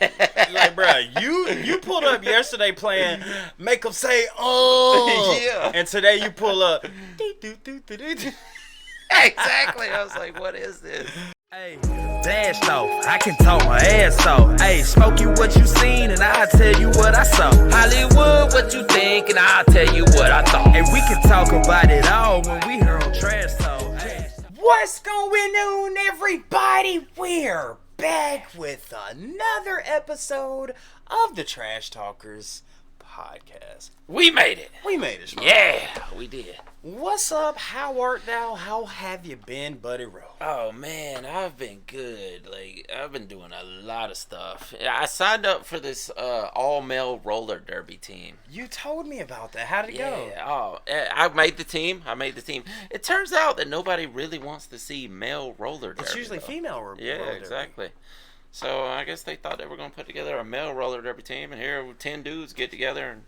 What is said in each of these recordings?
Like, bro, you pulled up yesterday playing Make 'Em Say, oh. Yeah. And today you pull up. Exactly. I was like, what is this? Hey, blast off, I can talk my ass off. Hey, Smokey, what you seen, and I'll tell you what I saw. Hollywood, what you think, and I'll tell you what I thought. And we can talk about it all when we here on Trash Talk. Hey. What's going on, everybody? We're back with another episode of the Trash Talkers podcast. We made it. We made it, Schmo. Yeah, we did. What's up? How art thou? How have you been, Buddy Rowe? Oh, man, I've been good. Like, I've been doing a lot of stuff. I signed up for this all-male roller derby team. You told me about that. How did it go? Oh, I made the team. It turns out that nobody really wants to see male roller derby. It's usually though. female roller Yeah, derby. exactly. So I guess they thought they were going to put together a male roller derby team, and here 10 dudes get together, and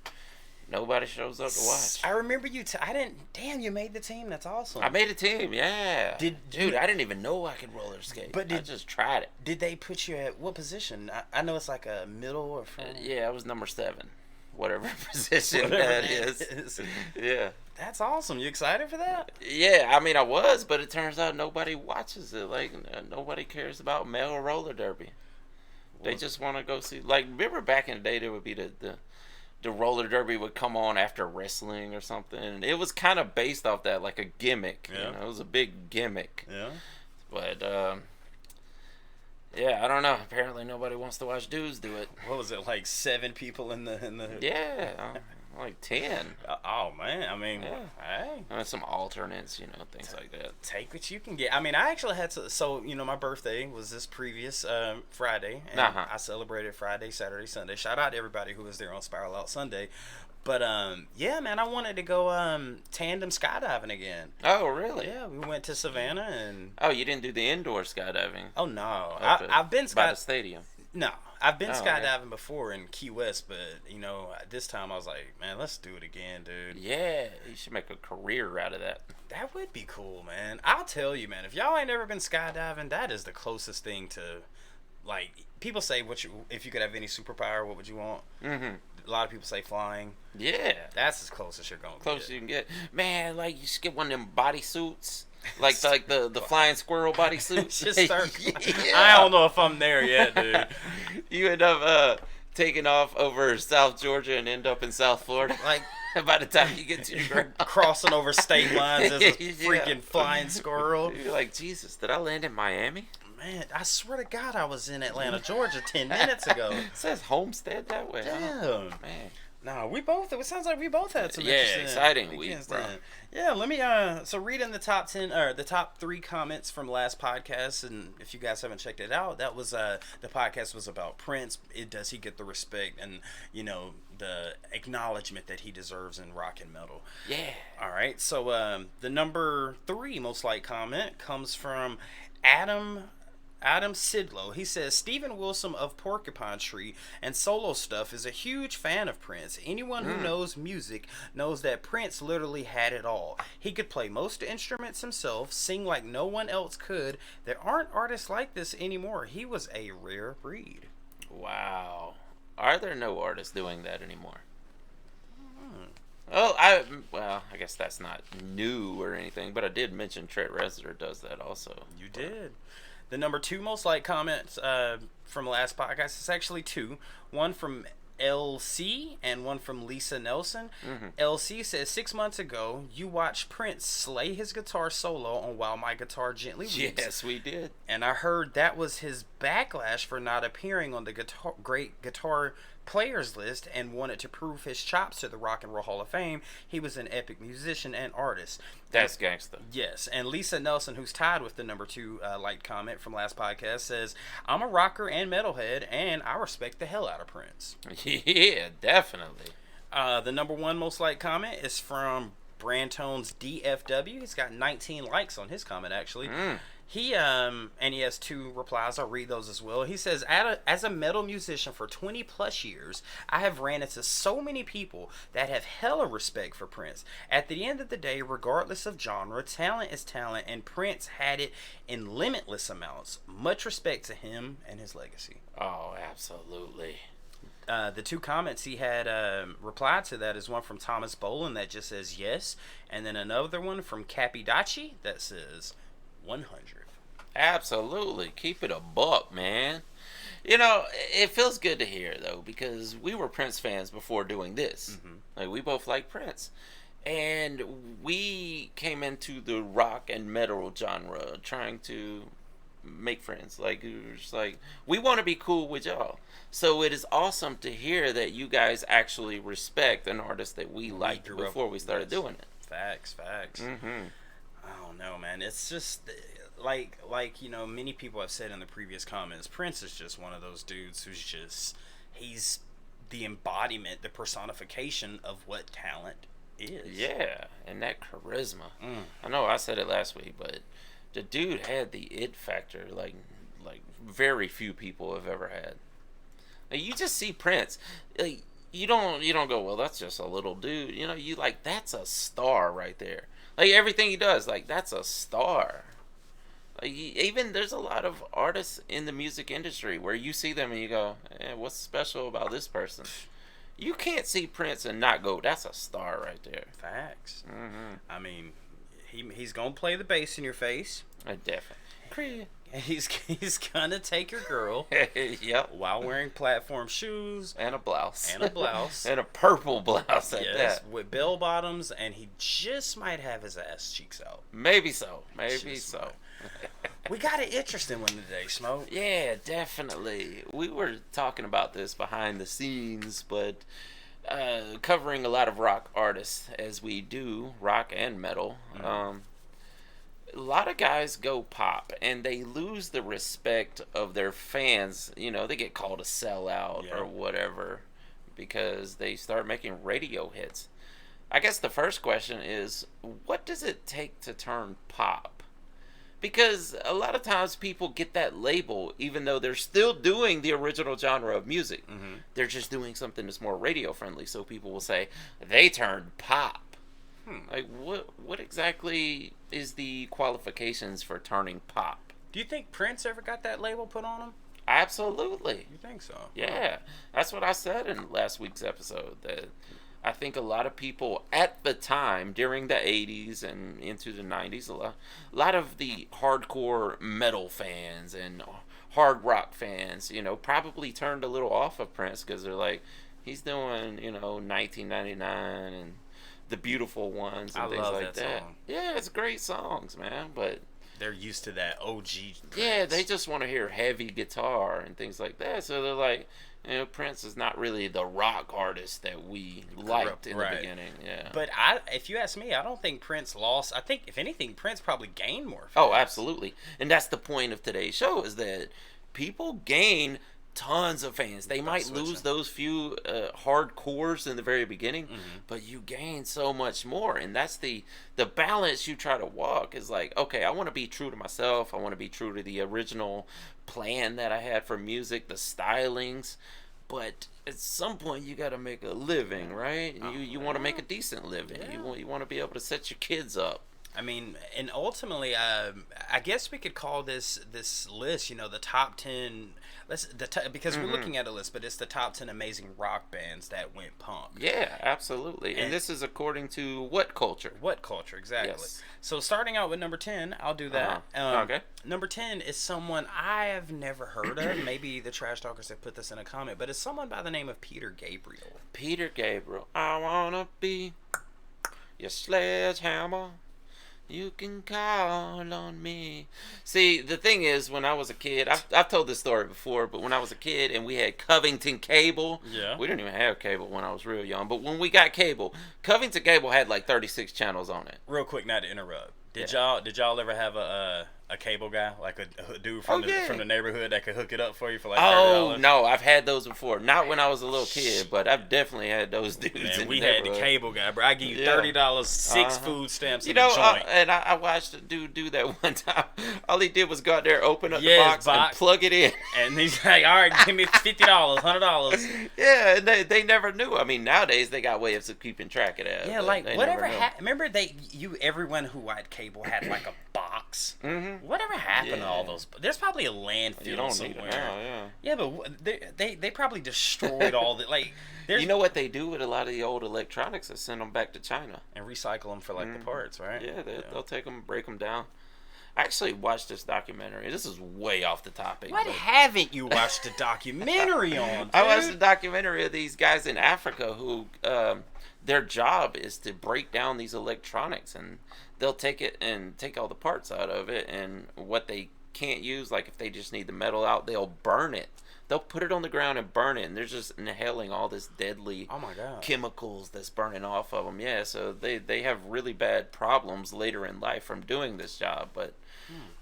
nobody shows up to watch. I remember you. I didn't. Damn, you made the team. That's awesome. I made a team, yeah. Dude, I didn't even know I could roller skate. But I just tried it. Did they put you at what position? I know it's like a middle or front. Yeah, I was number 7. Whatever position that is. Yeah. That's awesome. You excited for that? Yeah, I mean, I was, but it turns out nobody watches it. Like, nobody cares about male roller derby. They just want to go see. Like, remember back in the day, there would be the roller derby would come on after wrestling or something. And it was kind of based off that, like a gimmick. Yeah. You know, it was a big gimmick. Yeah. But, yeah, I don't know. Apparently nobody wants to watch dudes do it. What was it, like 7 people in the? Yeah, like 10. Oh man, I mean, Yeah. hey, And some alternates, things like that. take what you can get. I mean, I actually had to. So my birthday was this previous Friday, and I celebrated Friday, Saturday, Sunday. Shout out to everybody who was there on Spiral Out Sunday. But yeah, man, I wanted to go tandem skydiving again. Oh, really? Yeah, we went to Savannah and. Oh, you didn't do the indoor skydiving? Oh no, Up I've been by the stadium. No, I've been skydiving yeah. before in Key West, but this time I was like, man, let's do it again, dude. Yeah, you should make a career out of that. That would be cool, man. I'll tell you, man. If y'all ain't never been skydiving, that is the closest thing to, like, people say, if you could have any superpower, what would you want? Mm-hmm. A lot of people say flying. Yeah. That's as close as you're gonna Close get. you can get. Man, like, you should get one of them bodysuits. Like the flying squirrel bodysuits. Just start. Yeah. I don't know if I'm there yet, dude. You end up taking off over South Georgia and end up in South Florida. Like, by the time you get to the ground. crossing over state lines as a Yeah. freaking flying squirrel. You're like, Jesus, did I land in Miami? Man, I swear to God, I was in Atlanta, Georgia 10 minutes ago. It says Homestead that way. Damn. Man. No, it sounds like we both had some Yeah, interesting exciting weekends week, bro. then. Yeah, let me so reading the top 10 or the top 3 comments from last podcast, and if you guys haven't checked it out, that was the podcast was about Prince. Does he get the respect and the acknowledgement that he deserves in rock and metal? Yeah. All right, so the number 3 most liked comment comes from Adam Sidlow. He says Stephen Wilson of Porcupine Tree and Solo Stuff is a huge fan of Prince. Anyone who knows music knows that Prince literally had it all. He could play most instruments himself, sing like no one else could. There aren't artists like this anymore. He was a rare breed. Wow. Are there no artists doing that anymore? Oh, I guess that's not new or anything, but I did mention Trent Reznor does that also. You did. The number 2 most liked comments from last podcast is actually 2. One from LC and one from Lisa Nelson. Mm-hmm. LC says 6 months ago you watched Prince slay his guitar solo on While My Guitar Gently Weeps. Yes, we did. And I heard that was his backlash for not appearing on the great guitar players list and wanted to prove his chops to the Rock and Roll Hall of Fame. He was an epic musician and artist. That's gangsta. Yes, and Lisa Nelson, who's tied with the number 2 liked comment from last podcast, says, I'm a rocker and metalhead, and I respect the hell out of Prince. Yeah, definitely. The number 1 most liked comment is from Brantone's DFW. He's got 19 likes on his comment, actually. And he has 2 replies. I'll read those as well. He says, as a metal musician for 20 plus years, I have ran into so many people that have hella respect for Prince. At the end of the day, regardless of genre, talent is talent, and Prince had it in limitless amounts. Much respect to him and his legacy. Oh, absolutely. The 2 comments he had replied to that is one from Thomas Bolin that just says yes, and then another one from Capidachi that says 100. Absolutely. Keep it a buck, man. You know, it feels good to hear, though, because we were Prince fans before doing this. Mm-hmm. Like, we both like Prince. And we came into the rock and metal genre trying to make friends. Like, it was just like, we want to be cool with y'all. So it is awesome to hear that you guys actually respect an artist that we liked before we started doing it. Facts. Mm-hmm. I don't know, man. It's just like many people have said in the previous comments, Prince is just one of those dudes he's the embodiment, the personification of what talent is. Yeah, and that charisma. I know I said it last week, but the dude had the it factor like very few people have ever had. Like, you just see Prince, like, you don't go, well, that's just a little dude. You know, you like, that's a star right there. Like, everything he does, like, that's a star. Like, even there's a lot of artists in the music industry where you see them and you go, what's special about this person? You can't see Prince and not go, that's a star right there. Facts. Mm-hmm. I mean, he's gonna play the bass in your face. Definitely. He's gonna take your girl. Yep. While wearing platform shoes and a blouse. and a purple blouse at yes, that. with bell bottoms, and he just might have his ass cheeks out. Maybe so. We got an interesting one today, Smoke. Yeah, definitely. We were talking about this behind the scenes, but covering a lot of rock artists as we do, rock and metal. Mm-hmm. A lot of guys go pop and they lose the respect of their fans. You know, they get called a sellout or whatever because they start making radio hits. I guess the first question is, what does it take to turn pop? Because a lot of times people get that label even though they're still doing the original genre of music. Mm-hmm. They're just doing something that's more radio friendly, so people will say they turned pop. Like, what exactly is the qualifications for turning pop? Do you think Prince ever got that label put on him? Absolutely. You think so? Yeah. That's what I said in last week's episode, that I think a lot of people at the time, during the 80s and into the 90s, a lot of the hardcore metal fans and hard rock fans, you know, probably turned a little off of Prince because they're like, he's doing, 1999 and The Beautiful Ones and things like that. Song. Yeah, it's great songs, man, but they're used to that OG Prince. Yeah, they just want to hear heavy guitar and things like that. So they're like, Prince is not really the rock artist that we liked in the beginning. Yeah. But if you ask me, I don't think Prince lost. I think, if anything, Prince probably gained more fans. Oh, absolutely. And that's the point of today's show, is that people gain tons of fans. They might lose those few hardcores in the very beginning, but you gain so much more. And that's the balance you try to walk, is like, okay, I want to be true to myself. I want to be true to the original plan that I had for music, the stylings. But at some point, you got to make a living, right? You want to make a decent living. Yeah. You want to be able to set your kids up. I mean, and ultimately, I guess we could call this list, the top 10. Because we're looking at a list, but it's the top 10 amazing rock bands that went punk. Yeah, absolutely. And this is according to What Culture? What Culture, exactly. Yes. So starting out with number 10, I'll do that. Okay. Number 10 is someone I have never heard of. Maybe the Trash Talkers have put this in a comment, but it's someone by the name of Peter Gabriel. Peter Gabriel. I wanna be your sledgehammer. You can call on me. See, the thing is, when I was a kid, I've told this story before, but when I was a kid and we had Covington Cable, we didn't even have cable when I was real young, but when we got cable, Covington Cable had like 36 channels on it. Real quick, not to interrupt. Did y'all ever have a cable guy, like a dude from from the neighborhood that could hook it up for you for like $30? Oh no, I've had those before. Not when I was a little kid, but I've definitely had those dudes. Man, in we the had the neighborhood. cable guy, bro. I give you $30, 6 food stamps, You and a know, joint. and I watched a dude do that one time. All he did was go out there, open up the Yes, box, and plug it in. And he's like, "All right, give me $50, $100." Yeah, and they never knew. I mean, nowadays they got ways of keeping track of that. Yeah, but like they whatever never knew. remember everyone who had cable had like a box. Mhm. Whatever happened to all Yeah. those? There's probably a landfill You don't somewhere. need them now, yeah. Yeah, but they probably destroyed all the like. There's You know what they do with a lot of the old electronics? They send them back to China. and recycle them for like the parts, right? Yeah, they'll take them, break them down. I actually watched this documentary. This is way off the topic. What but haven't you watched a documentary on? Dude? I watched a documentary of these guys in Africa who their job is to break down these electronics, and they'll take it and take all the parts out of it, and what they can't use, like if they just need the metal out, they'll burn it. They'll put it on the ground and burn it, and they're just inhaling all this deadly Oh my god. chemicals that's burning off of them. Yeah, so they have really bad problems later in life from doing this job.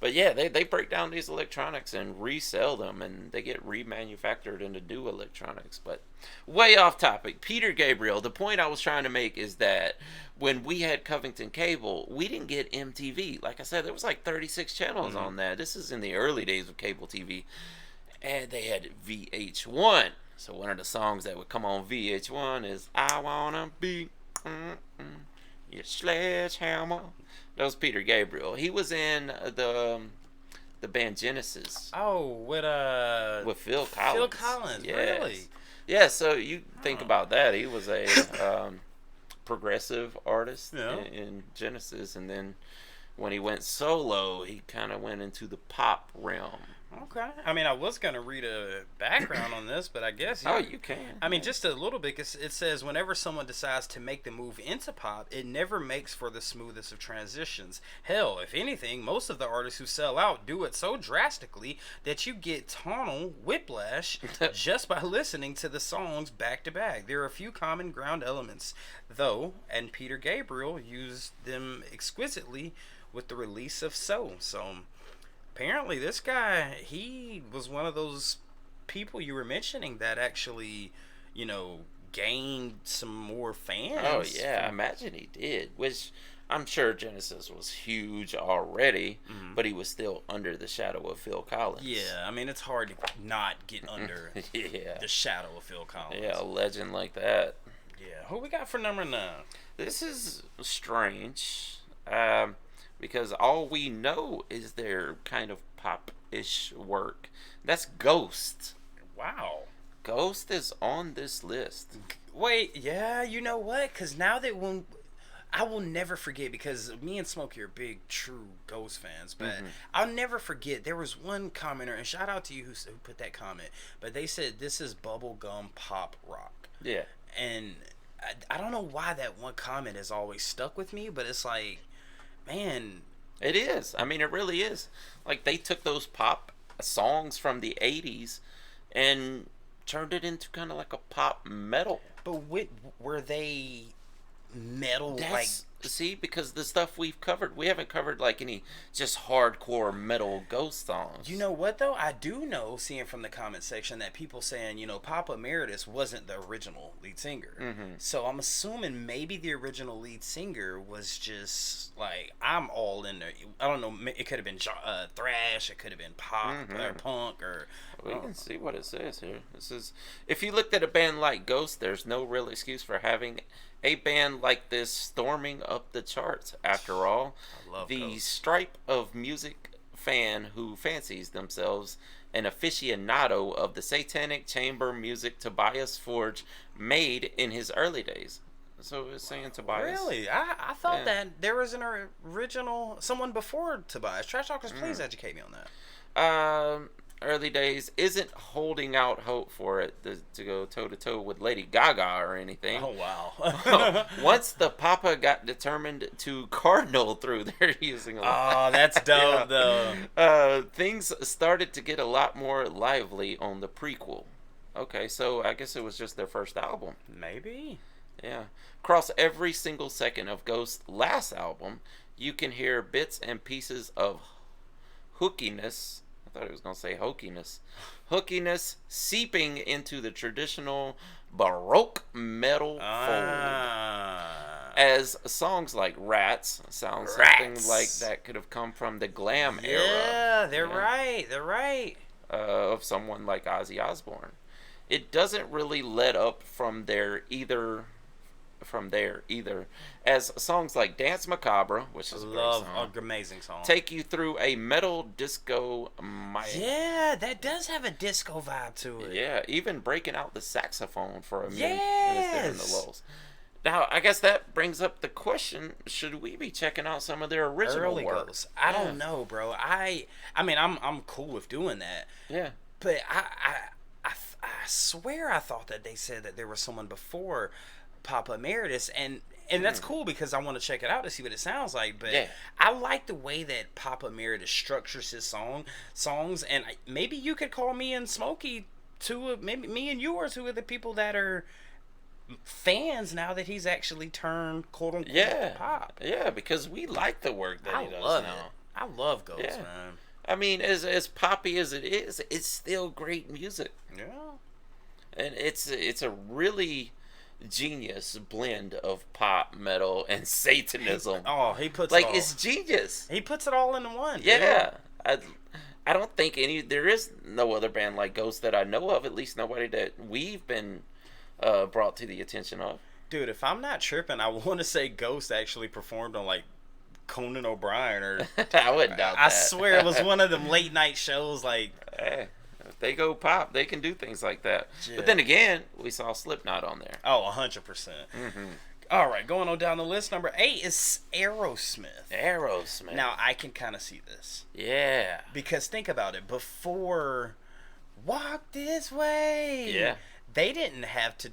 But yeah, they break down these electronics and resell them, and they get remanufactured into new electronics. But way off topic. Peter Gabriel, the point I was trying to make is that when we had Covington Cable, we didn't get MTV. Like I said, there was like 36 channels on that. This is in the early days of cable TV. And they had VH1. So one of the songs that would come on VH1 is I Wanna Be Your Sledgehammer. That was Peter Gabriel. He was in the band Genesis Oh, with Phil Collins. Phil Collins, Yes. really? Yeah, so you think about that. He was a progressive artist Yeah. in Genesis, and then when he went solo, he kind of went into the pop realm. Okay. I mean, I was gonna read a background on this, but I guess Oh, you can. I mean, just a little bit. 'Cause it says whenever someone decides to make the move into pop, it never makes for the smoothest of transitions. Hell, if anything, most of the artists who sell out do it so drastically that you get tonal whiplash just by listening to the songs back to back. There are a few common ground elements, though, and Peter Gabriel used them exquisitely with the release of So. Apparently this guy, he was one of those people you were mentioning that actually, gained some more fans. Oh yeah, I imagine he did. Which I'm sure Genesis was huge already, but he was still under the shadow of Phil Collins. Yeah, I mean, it's hard to not get under Yeah. the shadow of Phil Collins. Yeah, a legend like that. Yeah. Who we got for number 9? This is strange, because all we know is their kind of pop-ish work. That's Ghost. Wow. Ghost is on this list. Wait, yeah, you know what? Because now that I will never forget, because me and Smokey are big, true Ghost fans, but I'll never forget, there was one commenter, and shout out to you who put that comment, but they said this is bubblegum pop rock. Yeah. And I don't know why that one comment has always stuck with me, but it's like, man. It is. I mean, it really is. Like, they took those pop songs from the 80s and turned it into kind of like a pop metal. But were they metal? See, because the stuff we've covered, we haven't covered like any just hardcore metal Ghost songs. You know what though? I do know, seeing from the comment section, that people saying, Papa Emeritus wasn't the original lead singer. So I'm assuming maybe the original lead singer was just like, I'm all in there. I don't know. It could have been thrash. It could have been pop or punk or. We can see what it says here. This is, if you looked at a band like Ghost, there's no real excuse for having a band like this storming up the charts. After all, I love the Ghost. stripe of music fan who fancies themselves an aficionado of the satanic chamber music Tobias Forge made in his early days. So it's saying Tobias. Really? I thought that there was an original, someone before Tobias. Trash Talkers, please educate me on that. Early days isn't holding out hope for it to go toe-to-toe with Lady Gaga or anything. Oh, wow. Once the Papa got determined to cardinal through their using a lot. Oh, that's dope, though. Things started to get a lot more lively on the prequel. Okay, so I guess it was just their first album. Maybe. Yeah. Across every single second of Ghost's last album, you can hear bits and pieces of hookiness. I thought it was going to say hokiness. Hookiness seeping into the traditional Baroque metal fold. As songs like Rats sound something like that could have come from the glam era. Yeah, they're right. They're right. Of someone like Ozzy Osbourne. It doesn't really let up from there either. As songs like Dance Macabre, which is an amazing song, take you through a metal disco yeah, that does have a disco vibe to it. Yeah, even breaking out the saxophone for a minute there in the lulls. Now, I guess that brings up the question: should we be checking out some of their original early work? Ghosts. I don't know, bro. I mean, I'm cool with doing that. Yeah, but I swear I thought that they said that there was someone before Papa Emeritus, and that's cool because I want to check it out to see what it sounds like. But I like the way that Papa Emeritus structures his songs, and maybe you could call me and Smokey maybe me and yours, who are the people that are fans now that he's actually turned quote unquote pop. Yeah, because we like the work that he does now. I love Ghost, man. I mean, as poppy as it is, it's still great music. Yeah, and it's a really genius blend of pop, metal, and Satanism. He puts like it's genius. He puts it all into one. Yeah, I don't think there is no other band like Ghost that I know of. At least nobody that we've been brought to the attention of. Dude, if I'm not tripping, I want to say Ghost actually performed on like Conan O'Brien or I wouldn't doubt that. I swear it was one of them late night shows. Like, hey, if they go pop, they can do things like that. Yeah. But then again, we saw Slipknot on there. 100%. All right, going on down the list, number 8 is Aerosmith. Now I can kind of see this. Yeah. Because think about it. Before Walk This Way, they didn't have to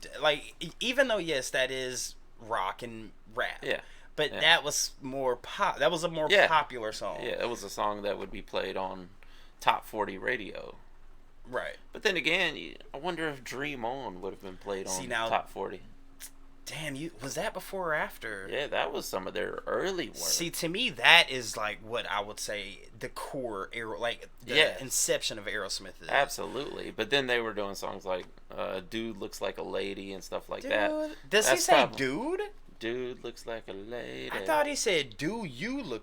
even though yes, that is rock and rap. Yeah. But that was more pop. That was a more popular song. Yeah, it was a song that would be played on top 40 radio. Right. But then again, I wonder if Dream On would have been played on top 40. Damn, was that before or after? Yeah, that was some of their early work. See, to me, that is like what I would say the core, the inception of Aerosmith is. Absolutely. But then they were doing songs like Dude Looks Like a Lady and stuff like that. Does he say dude? Dude looks like a lady. I thought he said, do you?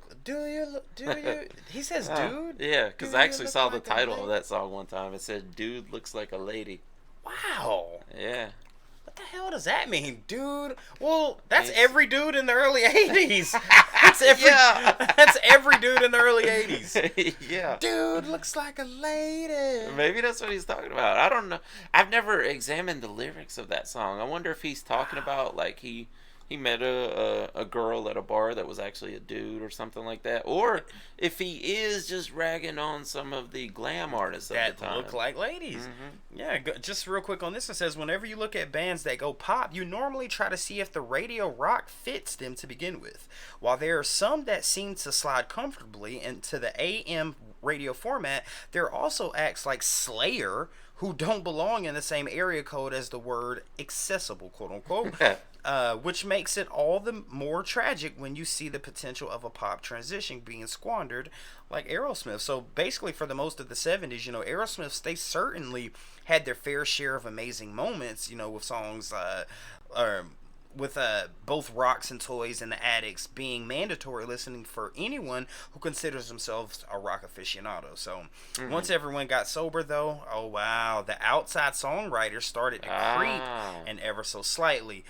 He says dude? Yeah, because I actually saw the title of that song one time. It said, Dude Looks Like a Lady. Wow. Yeah. What the hell does that mean, dude? Well, that's every dude in the early 80s. That's every dude in the early 80s. Yeah. Dude looks like a lady. Maybe that's what he's talking about. I don't know. I've never examined the lyrics of that song. I wonder if he's talking about like he met a girl at a bar that was actually a dude or something like that, or if he is just ragging on some of the glam artists of the time that look like ladies. Yeah, just real quick on this, it says whenever you look at bands that go pop, you normally try to see if the radio rock fits them to begin with. While there are some that seem to slide comfortably into the AM radio format, there are also acts like Slayer who don't belong in the same area code as the word accessible, quote unquote. Which makes it all the more tragic when you see the potential of a pop transition being squandered like Aerosmith. So basically for the most of the 70s, Aerosmith, they certainly had their fair share of amazing moments, with songs with both Rocks and Toys and the Addicts being mandatory listening for anyone who considers themselves a rock aficionado. So once everyone got sober, though, oh wow, the outside songwriters started to creep, and ever so slightly.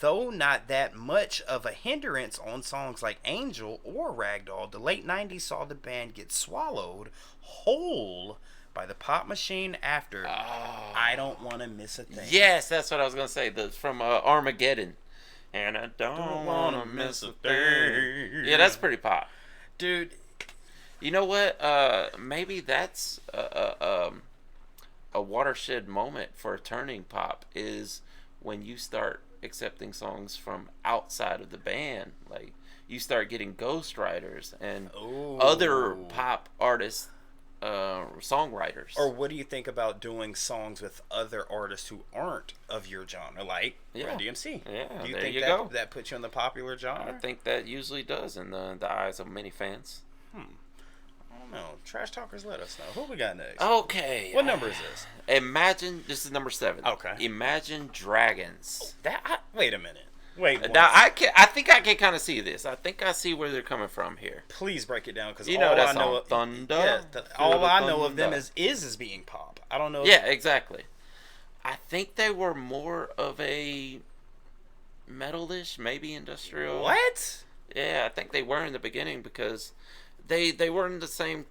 Though not that much of a hindrance on songs like Angel or Ragdoll, the late 90s saw the band get swallowed whole by the pop machine after I Don't Want to Miss a Thing. Yes, that's what I was going to say. From Armageddon. And I don't want to miss a thing. Yeah, that's pretty pop. Dude. You know what? Maybe that's a watershed moment for turning pop is when you start accepting songs from outside of the band. Like, you start getting ghostwriters and other pop artists songwriters. Or what do you think about doing songs with other artists who aren't of your genre, like Run DMC? Yeah, do you there think you that, go. that puts you in the popular genre? I think that usually does in the eyes of many fans. I don't know. Trash Talkers, let us know. Who we got next? Okay. What number is this? This is number 7. Okay. Imagine Dragons. Wait a minute. Wait. Now I think I can kind of see this. I think I see where they're coming from here. Please break it down, because You know all that I know song, of Thunder. Yeah, all I know of Thunder. them is being pop. I don't know. Yeah, exactly. I think they were more of a metalish, maybe industrial. What? Yeah, I think they were in the beginning because they were in the same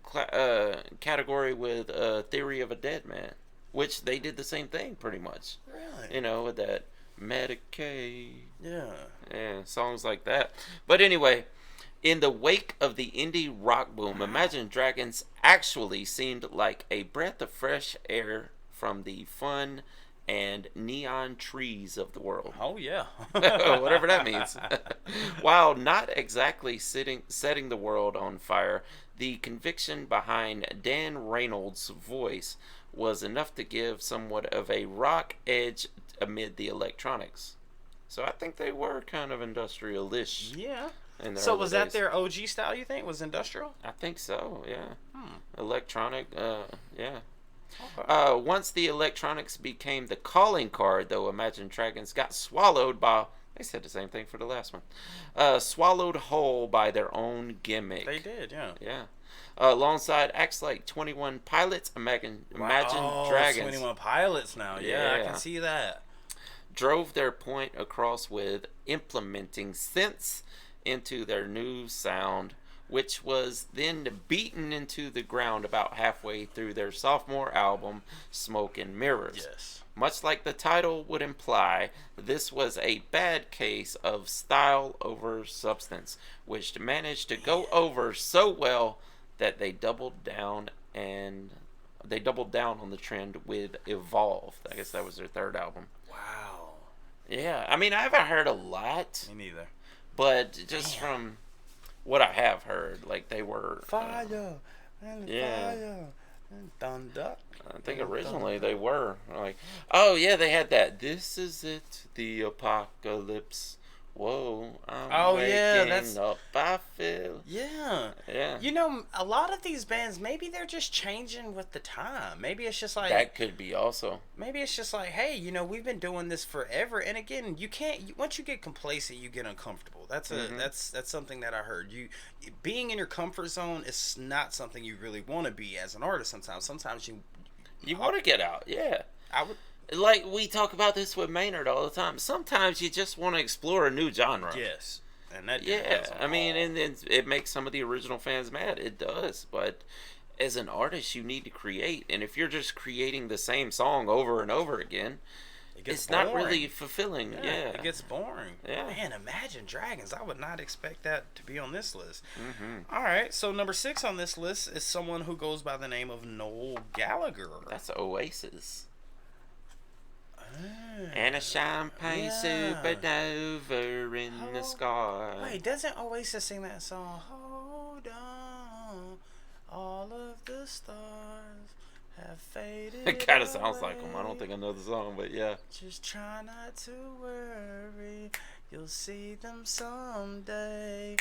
category with Theory of a Dead Man, which they did the same thing pretty much. Really? You know, with that Medicaid. Yeah. Songs like that. But anyway, in the wake of the indie rock boom, Imagine Dragons actually seemed like a breath of fresh air from the fun and neon trees of the world. Oh yeah. Whatever that means. While not exactly setting the world on fire, the conviction behind Dan Reynolds' voice was enough to give somewhat of a rock edge amid the electronics. So I think they were kind of industrial-ish. Yeah. In the So early was that days. their OG style, you think? Was industrial? I think so, yeah. Hmm. Electronic, yeah. Okay. Once the electronics became the calling card, though, Imagine Dragons got swallowed by... They said the same thing for the last one. Swallowed whole by their own gimmick. They did, yeah. Yeah. Alongside acts like 21 Pilots, Imagine Dragons 21 Pilots now. Yeah, I Yeah. can see that. drove their point across with implementing synths into their new sound, which was then beaten into the ground about halfway through their sophomore album, Smoke and Mirrors. Yes. Much like the title would imply, this was a bad case of style over substance, which managed to go over so well that they doubled down on the trend with Evolve. I guess that was their third album. Wow. Yeah, I mean, I haven't heard a lot, Me neither. but just from what I have heard, like they were Fire and yeah. fire and thunder. I think originally they were like, oh yeah, they had that. This is it, the apocalypse. Whoa, I'm waking up. I feel. Yeah. Yeah. You know, a lot of these bands, maybe they're just changing with the time. Maybe it's just like That could be also. maybe it's just like, hey, you know, we've been doing this forever, and again, you can't. Once you get complacent, you get uncomfortable. That's that's something that I heard. You being in your comfort zone is not something you really want to be as an artist. Sometimes You want to get out, yeah. I would. Like we talk about this with Maynard all the time. Sometimes you just want to explore a new genre. Yes. And that Yeah, I mean, and it makes some of the original fans mad. It does, but as an artist, you need to create. And if you're just creating the same song over and over again, it's not really fulfilling. Yeah, It gets boring. Yeah. Man, Imagine Dragons. I would not expect that to be on this list. Mm-hmm. All right, so number 6 on this list is someone who goes by the name of Noel Gallagher. That's Oasis. And a champagne supernova in the sky. Wait, doesn't Oasis sing that song? Hold on, all of the stars have faded. It kind of sounds away. like them. I don't think I know the song, but yeah. Just try not to worry, you'll see them someday.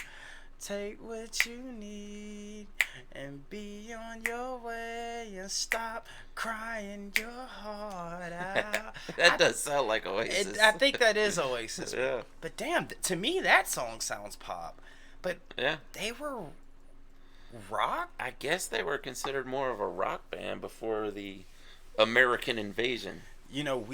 Take what you need and be on your way, and stop crying your heart out. That does sound like Oasis. I think that is Oasis. Yeah. But damn, to me that song sounds pop. But Yeah. they were rock? I guess they were considered more of a rock band before the American invasion. You know,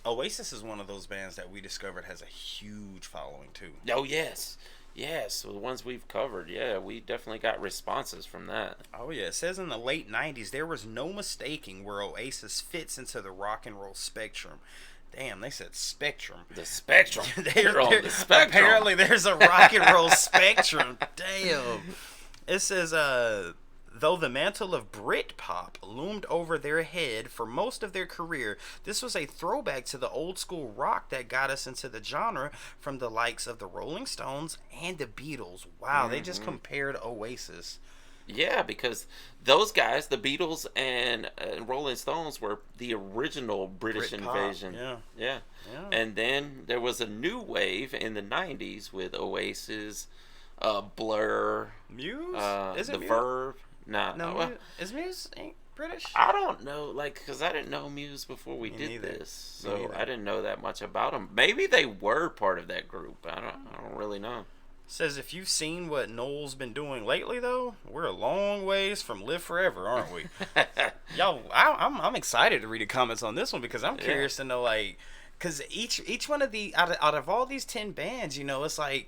Oasis is one of those bands that we discovered has a huge following too. Oh, yes. Yes, the ones we've covered, yeah, we definitely got responses from that. Oh yeah, it says in the late 90s there was no mistaking where Oasis fits into the rock and roll spectrum. Damn, they said spectrum. The spectrum. They're on the spectrum. Apparently there's a rock and roll spectrum. Damn. It says, though the mantle of Britpop loomed over their head for most of their career, this was a throwback to the old school rock that got us into the genre from the likes of the Rolling Stones and the Beatles. Wow, they just compared Oasis Yeah, because those guys, the Beatles and Rolling Stones, were the original British Brit pop, invasion. yeah. Yeah. Yeah. And then there was a new wave in the 90s with Oasis, Blur, Muse? Is it The Muse? Verve. Nah, No, well, Muse, is Muse ain't British? I don't know, like, because I didn't know Muse before we Me did neither. this, Me so neither. I didn't know that much about them. Maybe they were part of that group. I don't really know. Says if you've seen what Noel's been doing lately, though, we're a long ways from Live Forever, aren't we? Y'all, I'm excited to read the comments on this one because I'm curious to know, like, because each one of the out of all these 10 bands, you know, it's like,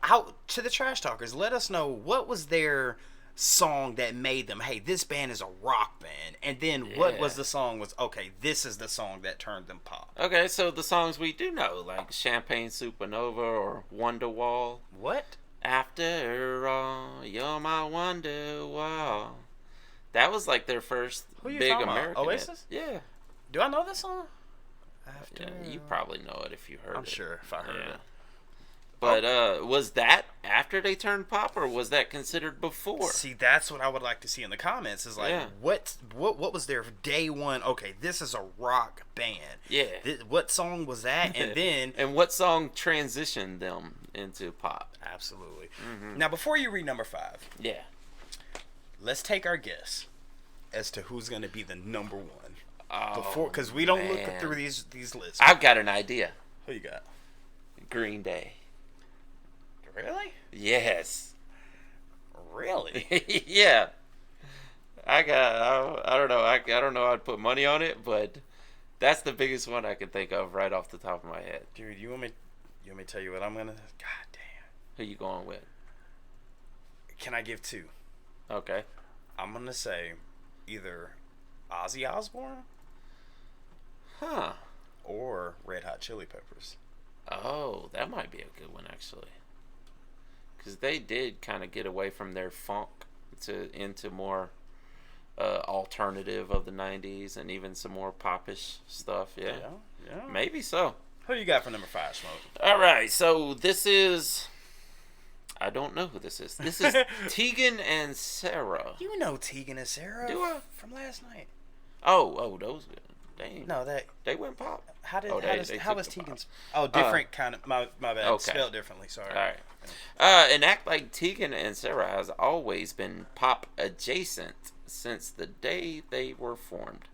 out to the trash talkers, let us know what was their song that made them, hey, this band is a rock band, and then what was the song was, okay, this is the song that turned them pop. Okay, so the songs we do know, like Champagne Supernova or Wonderwall. What? After all, you're my Wonderwall. That was like their first Who you big talking about? American hit. Oasis? Yeah. Do I know this song? After, Yeah, you probably know it if you heard it. I'm sure if I heard it. But was that after they turned pop, or was that considered before? See, that's what I would like to see in the comments. Is like, what was their day one? Okay, this is a rock band. Yeah. What song was that? And then, and what song transitioned them into pop? absolutely. Now, before you read number 5, Yeah. let's take our guess as to who's going to be the number 1. Oh, Because we don't look man. through these lists. I've got an idea. Who you got? Green Day. Really? Yes. Really? Yeah. I don't know. I don't know. I'd put money on it, but that's the biggest one I can think of right off the top of my head. Dude, you want me to tell you what I'm gonna? God damn. Who you going with? Can I give 2? Okay. I'm gonna say either Ozzy Osbourne Huh. or Red Hot Chili Peppers. Oh, that might be a good one actually. Because they did kind of get away from their funk into more alternative of the 90s and even some more popish stuff. Yeah. Maybe so. Who you got for number 5, Smoke? All right, so this is... I don't know who this is. This is Tegan and Sarah. You know Tegan and Sarah. Do I? From last night. Oh, those... No, they went pop. How they was took the Tegan's? Oh, different kind of. My bad. Okay. Spelled differently. Sorry. All right. An act like Tegan and Sarah has always been pop adjacent since the day they were formed.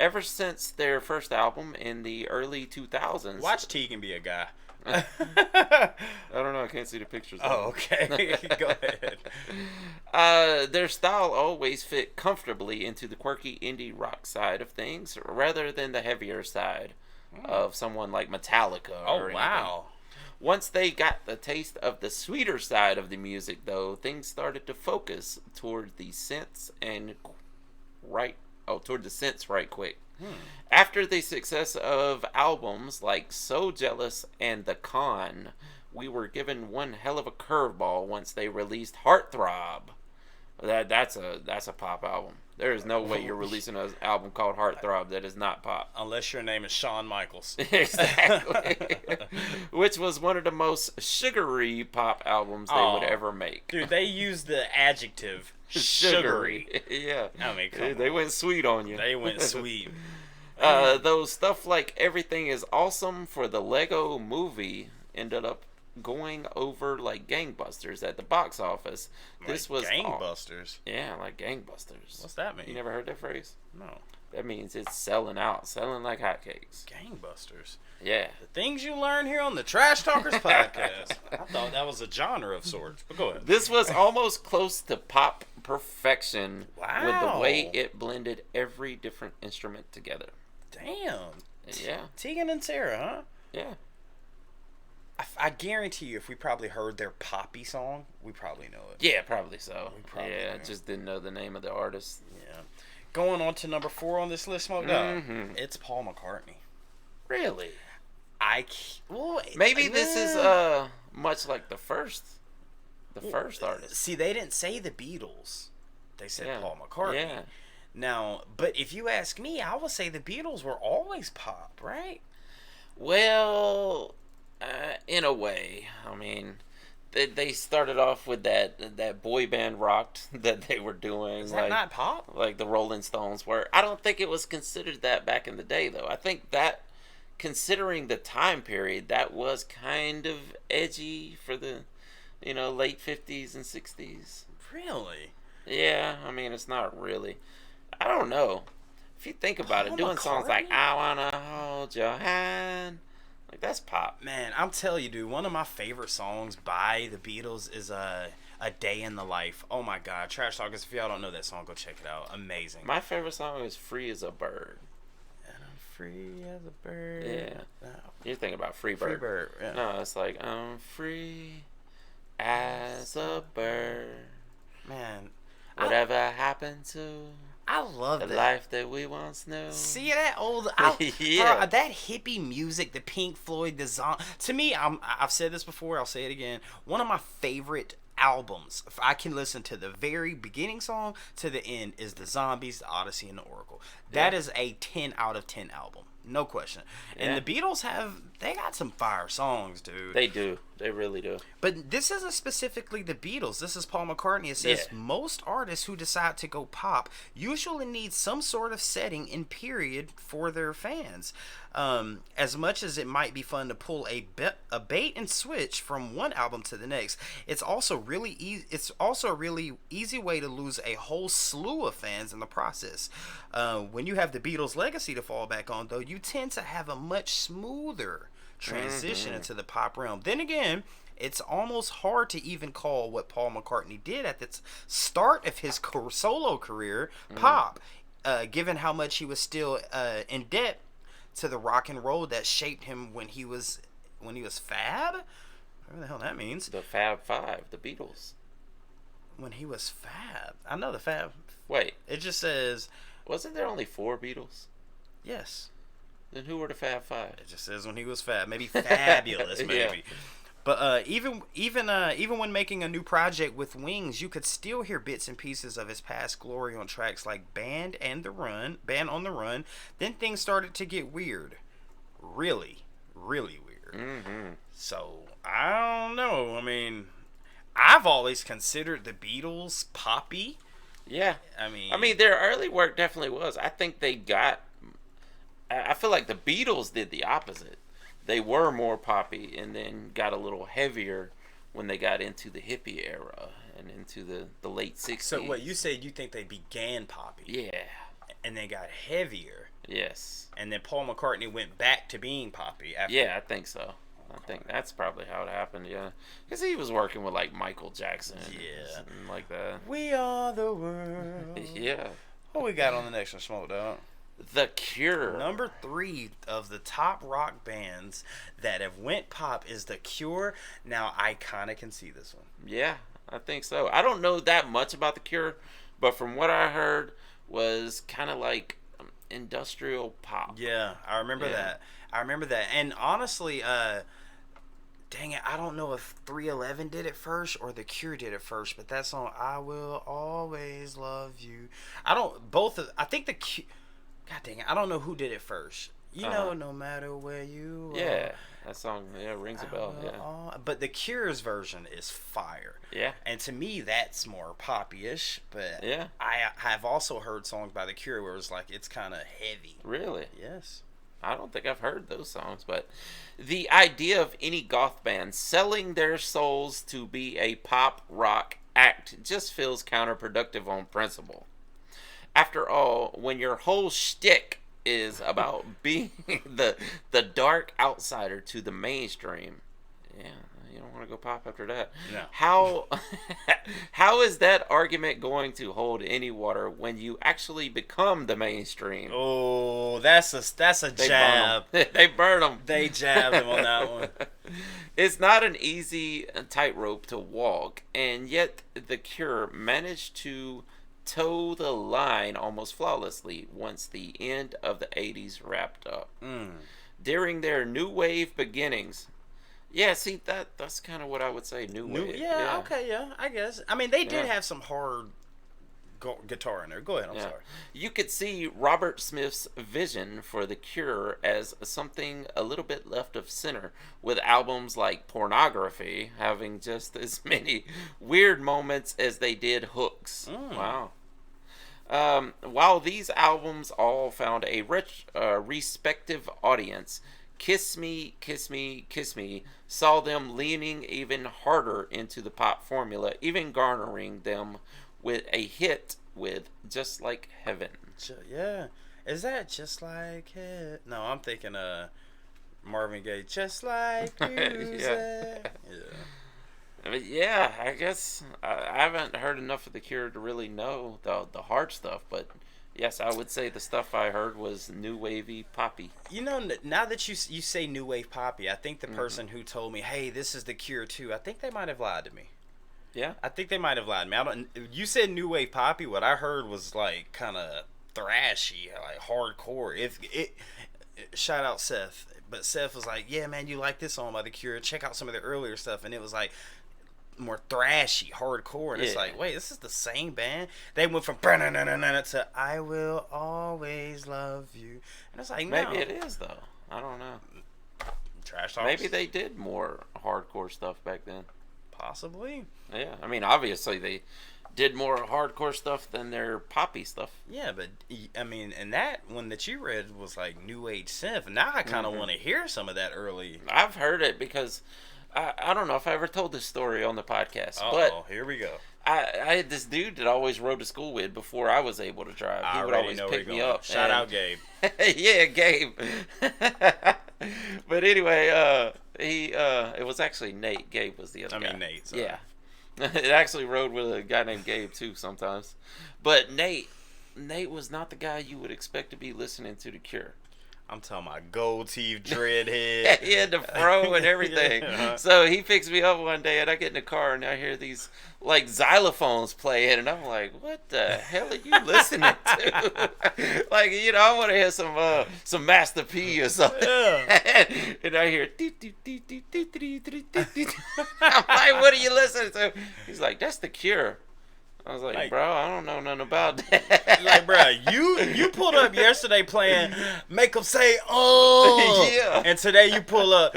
Ever since their first album in the early 2000s. Watch Tegan be a guy. I don't know. I can't see the pictures. Oh, okay. Go ahead. Their style always fit comfortably into the quirky indie rock side of things, rather than the heavier side of someone like Metallica. Oh, or wow. anything. Once they got the taste of the sweeter side of the music, though, things started to focus toward the synths right quick. After the success of albums like So Jealous and The Con, we were given one hell of a curveball once they released Heartthrob. That's a pop album. There is no way you're releasing an album called Heartthrob that is not pop. Unless your name is Shawn Michaels. Exactly. Which was one of the most sugary pop albums they would ever make. Dude, they used the adjective sugary. Yeah. I mean, come They on. went sweet on you. They went sweet. Though stuff like Everything Is Awesome for the Lego movie ended up going over like gangbusters at the box office. This was gangbusters. Yeah, like gangbusters. What's that mean? You never heard that phrase? No. That means it's selling like hotcakes. Gangbusters. Yeah. The things you learn here on the Trash Talkers podcast. I thought that was a genre of sorts. But go ahead. This was almost close to pop perfection with the way Wow. it blended every different instrument together. Damn. Yeah. Tegan and Sarah, huh? Yeah. I guarantee you, if we probably heard their poppy song, we probably know it. Yeah, probably so. probably Yeah, do. just didn't know the name of the artist. Yeah. Going on to number 4 on this list, Smoke Dog. It's Paul McCartney. Really? Well, Maybe this is much like the first artist. See, they didn't say the Beatles. They said Yeah. Paul McCartney. Yeah. Now, but if you ask me, I would say the Beatles were always pop, right? Well, in a way, I mean, they started off with that boy band rock that they were doing. Is that not pop? Like the Rolling Stones were. I don't think it was considered that back in the day, though. I think that, considering the time period, that was kind of edgy for the, late 50s and 60s. Really? Yeah, I mean, it's not really. I don't know. If you think about it, doing songs McCartney? like "I Wanna Hold Your Hand," like that's pop. Man, I'm telling you, dude, one of my favorite songs by the Beatles is A Day in the Life. Oh my God, Trash Talkers, if y'all don't know that song, go check it out. Amazing. My favorite song is "Free as a Bird." And I'm free as a bird. Yeah. No. You're thinking about Free Bird. Free bird, yeah. No, it's like I'm free as a bird. Man, Whatever happened to I love the that. life that we once knew? See that old, Yeah. bro, that hippie music, the Pink Floyd, the to me, I've said this before, I'll say it again. One of my favorite albums, if I can listen to the very beginning song to the end, is the Zombies, the Odyssey, and the Oracle. That is a 10 out of 10 album, no question. And the Beatles they got some fire songs, dude. They do. They really do. But this isn't specifically the Beatles. This is Paul McCartney. It says most artists who decide to go pop usually need some sort of setting and period for their fans. As much as it might be fun to pull a bait and switch from one album to the next, it's also really It's also a really easy way to lose a whole slew of fans in the process. When you have the Beatles' legacy to fall back on, though, you tend to have a much smoother transition into the pop realm. Then again, it's almost hard to even call what Paul McCartney did at the start of his solo career pop, given how much he was still in debt to the rock and roll that shaped him when he was Fab. Whatever the hell that means. The Fab Five, the Beatles. When he was Fab, I know the Fab. Wait, It just says wasn't there only 4 Beatles? yes. Then who were the Fab Five? It just says when he was Fab. Maybe Fabulous, maybe. Yeah. But even when making a new project with Wings, you could still hear bits and pieces of his past glory on tracks like Band on the Run. Then things started to get weird, really, really weird. Mm-hmm. So I don't know. I mean, I've always considered the Beatles poppy. Yeah. I mean, Their early work definitely was. I think they got. I feel like the Beatles did the opposite. They were more poppy and then got a little heavier when they got into the hippie era and into the late 60s. So what you said, you think they began poppy? Yeah. And they got heavier. Yes. And then Paul McCartney went back to being poppy after. Yeah, I think so. I think that's probably how it happened, yeah. Because he was working with, like, Michael Jackson. Yeah. And like that. We are the world. Yeah. What we got on the next one, Smoke Dog? The Cure. Number 3 of the top rock bands that have went pop is The Cure. Now, I kind of can see this one. Yeah, I think so. I don't know that much about The Cure, but from what I heard was kind of like industrial pop. Yeah, I remember that. And honestly, dang it, I don't know if 311 did it first or The Cure did it first, but that song, I Will Always Love You. I think The Cure, God dang it, I don't know who did it first. No matter where you are. Yeah, that song rings a bell, yeah. But The Cure's version is fire. Yeah. And to me, that's more poppy-ish, but yeah. I have also heard songs by The Cure where it's like, it's kind of heavy. Really? Yes. I don't think I've heard those songs, but the idea of any goth band selling their souls to be a pop rock act just feels counterproductive on principle. After all, when your whole shtick is about being the dark outsider to the mainstream, yeah, you don't want to go pop after that. No. How is that argument going to hold any water when you actually become the mainstream? Oh, that's a jab. They burn them. They jabbed him on that one. It's not an easy tightrope to walk, and yet The Cure managed to toe the line almost flawlessly once the end of the 80s wrapped up. During their new wave beginnings. Yeah, see, that's kind of what I would say, new wave. Yeah, okay, yeah, I guess. I mean, they did have some hard guitar in there. Go ahead. I'm Yeah. sorry. You could see Robert Smith's vision for The Cure as something a little bit left of center, with albums like Pornography having just as many weird moments as they did hooks. Wow. While these albums all found a respective audience, Kiss Me, Kiss Me, Kiss Me saw them leaning even harder into the pop formula, even garnering them with a hit with Just Like Heaven. Yeah. Is that Just Like it? No, I'm thinking Marvin Gaye, Just Like music. Yeah, I guess I haven't heard enough of The Cure to really know the hard stuff, but yes, I would say the stuff I heard was new wavy poppy. You know, now that you say new wave poppy, I think the person who told me, "Hey, this is The Cure too," I think they might have lied to me. Yeah, I think they might have lied to me. You said new wave poppy. What I heard was like kind of thrashy, like hardcore. If it, shout out Seth, but Seth was like, "Yeah, man, you like this song by The Cure? Check out some of their earlier stuff," and it was like more thrashy, hardcore, and it's like, wait, this is the same band? They went from to I Will Always Love You, and it's like, no. Maybe it is though. I don't know. Trash talk. Maybe they did more hardcore stuff back then. Possibly. Yeah, I mean, obviously they did more hardcore stuff than their poppy stuff. Yeah, but I mean, and that one that you read was like new age synth. Now I kind of want to hear some of that early. I've heard it because I don't know if I ever told this story on the podcast. Oh, here we go. I had this dude that I always rode to school with before I was able to drive. He would always pick me up. Shout out Gabe. Yeah, Gabe. But anyway, it was actually Nate. Gabe was the other guy. Nate. Sorry. Yeah. It actually rode with a guy named Gabe too sometimes. But Nate was not the guy you would expect to be listening to The Cure. I'm talking about gold teeth, dreadhead. He had the fro and everything. Yeah. So he picks me up one day and I get in the car and I hear these like xylophones playing and I'm like, what the hell are you listening to? Like, you know, I want to hear some Master P or something. Yeah. And I hear I'm like, what are you listening to? He's like, that's The Cure. I was like, bro, I don't know nothing about that. Like, bro, you pulled up yesterday playing Make 'Em Say, oh. Yeah. And today you pull up.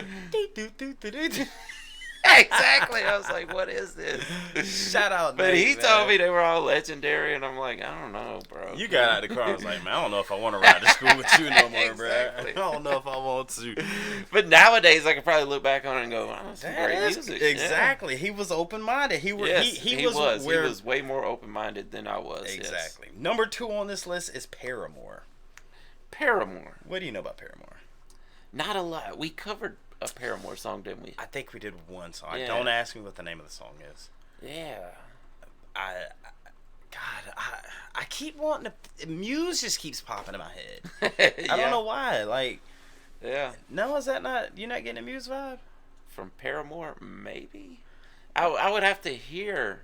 Exactly. I was like, what is this? Shout out, But Nate, he man. told me they were all legendary, and I'm like, I don't know, bro. You got out of the car. I was like, man, I don't know if I want to ride to school with you no more, Exactly. bro. I don't know if I want to. But nowadays, I could probably look back on it and go, oh, that's some great music. Exactly. He was open-minded. He was way more open-minded than I was. Exactly. Yes. Number 2 on this list is Paramore. Paramore. What do you know about Paramore? Not a lot. We covered a Paramore song, didn't we? I think we did one song. Yeah. Don't ask me what the name of the song is. Yeah. I keep wanting to. Muse just keeps popping in my head. I don't know why. Like, yeah. No, is that not? You're not getting a Muse vibe? From Paramore, maybe. I would have to hear.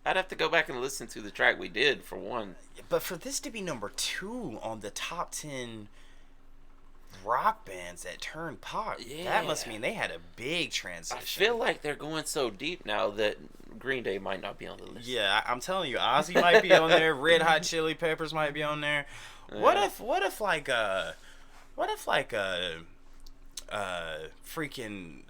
I'd have to go back and listen to the track we did for one. But for this to be number 2 on the top 10 rock bands that turn pop, that must mean they had a big transition. I feel like they're going so deep now that Green Day might not be on the list. Yeah, I'm telling you, Ozzy might be on there. Red Hot Chili Peppers might be on there. Yeah. What if freaking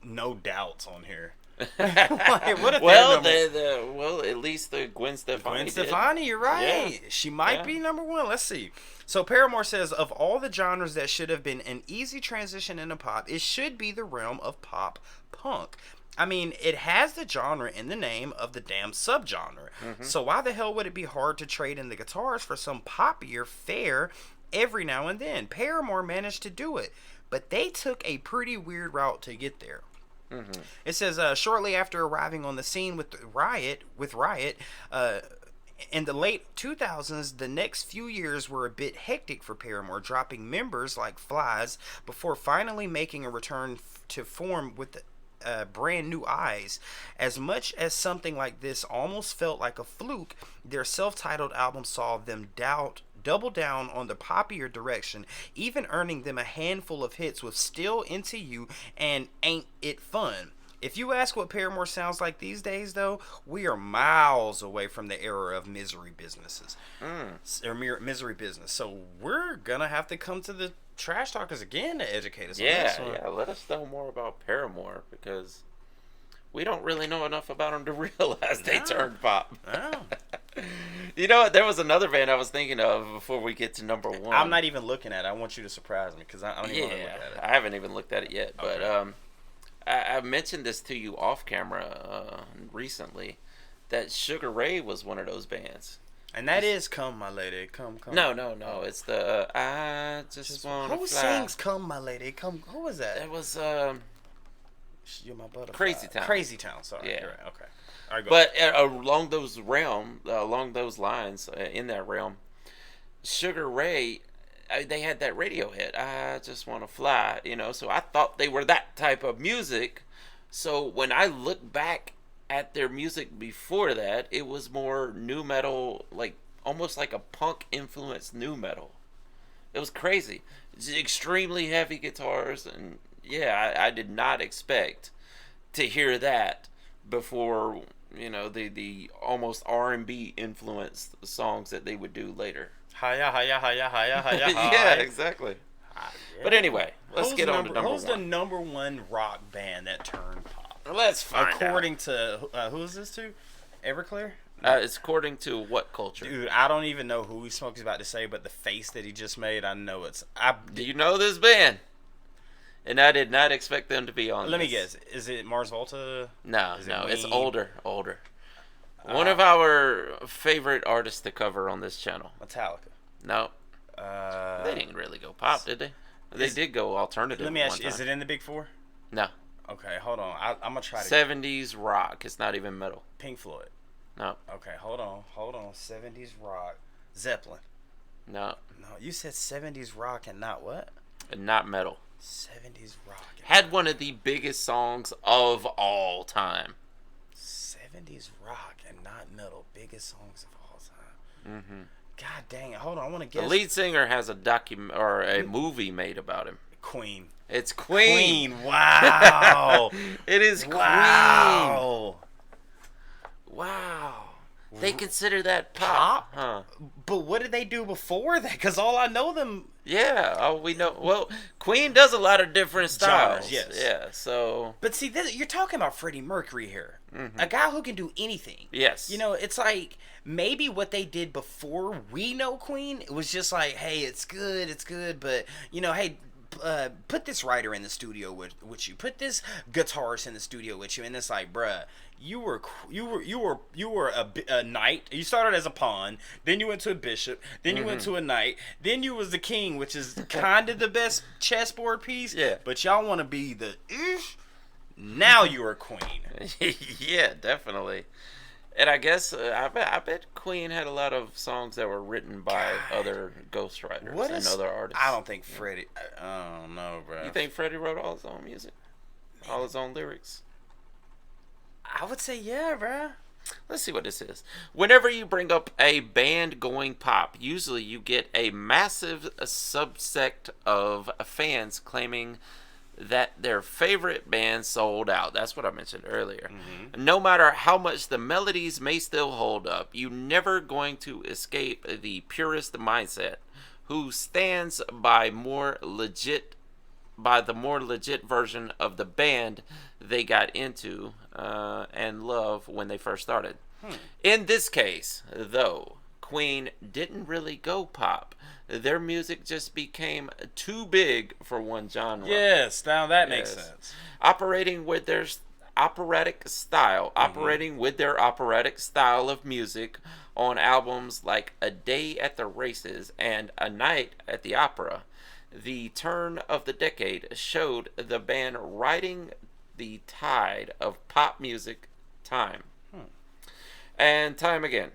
No Doubt's on here? Like, what if well, at least the Gwen Stefani. Gwen Stefani, you're right. Yeah. She might be number 1. Let's see. So Paramore says, of all the genres that should have been an easy transition into pop, it should be the realm of pop punk. I mean, it has the genre in the name of the damn subgenre. Mm-hmm. So why the hell would it be hard to trade in the guitars for some poppier fare every now and then? Paramore managed to do it, but they took a pretty weird route to get there. Mm-hmm. It says, shortly after arriving on the scene with Riot, in the late 2000s, the next few years were a bit hectic for Paramore, dropping members like flies before finally making a return to form with brand new eyes. As much as something like this almost felt like a fluke, their self-titled album saw them double down on the poppier direction, even earning them a handful of hits with Still Into You and Ain't It Fun. If you ask what Paramore sounds like these days, though, we are miles away from the era of misery businesses. Or misery business. So we're going to have to come to the trash talkers again to educate us on this one. Yeah. Let us know more about Paramore, because we don't really know enough about them to realize they turned pop. Oh. You know what? There was another band I was thinking of before we get to number one. I'm not even looking at it. I want you to surprise me because I don't even want to look at it. I haven't even looked at it yet. But Okay. I mentioned this to you off camera recently, that Sugar Ray was one of those bands. And that is Come, My Lady. Come. No. It's the I Just Wanna Fly. Who sings Come, My Lady? Come. Who was that? It was You're my butterfly. Crazy Town. Crazy Town. Sorry. Yeah. You're right. Okay. All right, go But along those lines, in that realm, Sugar Ray, they had that radio hit, I Just Want to Fly, so I thought they were that type of music. So when I look back at their music before that, it was more nu metal, like almost like a punk influenced nu metal. It was crazy. It's extremely heavy guitars, and I did not expect to hear that before, the almost R&B influenced songs that they would do later. Hiya. Yeah, exactly. Yeah. But anyway, let's get on to number Who's the one. number one rock band that turned pop? Let's find According to who is this to? Everclear? it's according to what culture? Dude, I don't even know who Smokey's about to say, but the face that he just made, I know it's. Do you know this band? And I did not expect them to be on. Let me this. guess. Is it Mars Volta? No, Is it it's Ween? older. One of our favorite artists to cover on this channel. Metallica. No, Uh, they didn't really go pop, did they? They did go alternative. Let me at ask you: one is time. it in the Big Four? No. Okay, hold on. I'm gonna try to. 70s rock. It's not even metal. Pink Floyd. No, Okay, hold on. 70s rock. Zeppelin. no, No, you said 70s rock and not what? not metal. 70s rock. Had one of the biggest songs of all time. 70s rock and not metal. Biggest songs of all time. Mm-hmm. God dang it. Hold on. I want to guess. The lead singer has a movie made about him. Queen. It's Queen. Queen. Wow. It is Queen. Wow. Wow. They consider that pop? Huh. But what did they do before that? Because all I know them. Yeah. Oh, we know. Well, Queen does a lot of different styles. Genres, yes. Yeah. So. But see, you're talking about Freddie Mercury here. Mm-hmm. A guy who can do anything. Yes. It's like maybe what they did before we know Queen, it was just like, hey, it's good, but, hey, put this writer in the studio with you. Put this guitarist in the studio with you. And it's like, bruh, you were a knight. You started as a pawn, then you went to a bishop, then you went to a knight, then you was the king, which is kind of the best chessboard piece. Yeah. But y'all want to be the now you are queen. Yeah, definitely. And I guess I bet Queen had a lot of songs that were written by other ghostwriters and other artists. I don't think Freddie. I don't know, bro. You think Freddie wrote all his own music, all his own lyrics? I would say yeah, bro. Let's see what this is. Whenever you bring up a band going pop, usually you get a massive subsect of fans claiming that their favorite band sold out. That's what I mentioned earlier. Mm-hmm. No matter how much the melodies may still hold up, you're never going to escape the purist mindset who stands by the more legit version of the band they got into and love when they first started. In this case, though, Queen didn't really go pop. Their music just became too big for one genre. Yes, now that makes sense. Operating with their operatic style of music on albums like A Day at the Races and A Night at the Opera. The turn of the decade showed the band riding the tide of pop music time. And time again.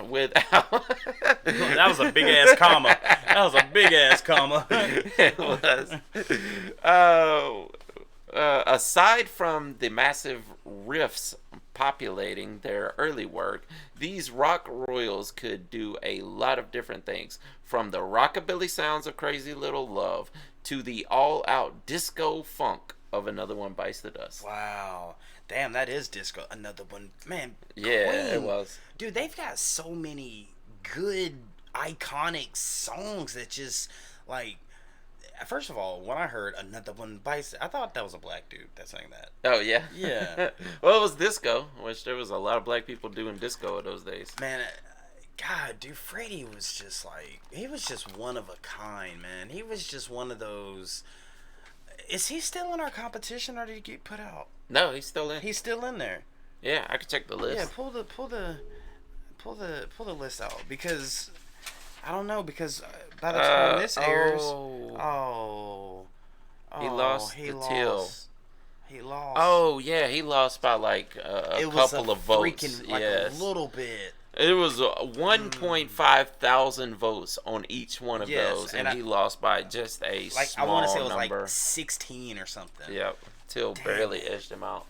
Without that was a big ass comma. It was. Aside from the massive riffs populating their early work, these rock royals could do a lot of different things, from the rockabilly sounds of Crazy Little Love to the all-out disco funk of Another One Bites the Dust. Wow. Damn, that is disco. Another one. Man, Yeah, Queen. it was. Dude, they've got so many good, iconic songs that just, like, first of all, when I heard Another One Bites, I thought that was a black dude that sang that. Oh, yeah? Yeah. Well, it was disco, which there was a lot of black people doing disco in those days. Man, God, dude, Freddie was just like, he was just one of a kind, man. He was just one of those. Is he still in our competition, or did he get put out? No, he's still in. He's still in there. Yeah, I could check the list. Yeah, pull the list out, because I don't know, because by the time this airs, He lost the till. He lost. Oh yeah, he lost by like a couple of votes. Like yes, a little bit. It was 1.5 thousand votes on each one of those, and he lost by just a like small I want to say it was number. like 16 or something. Yep, Till barely edged him out.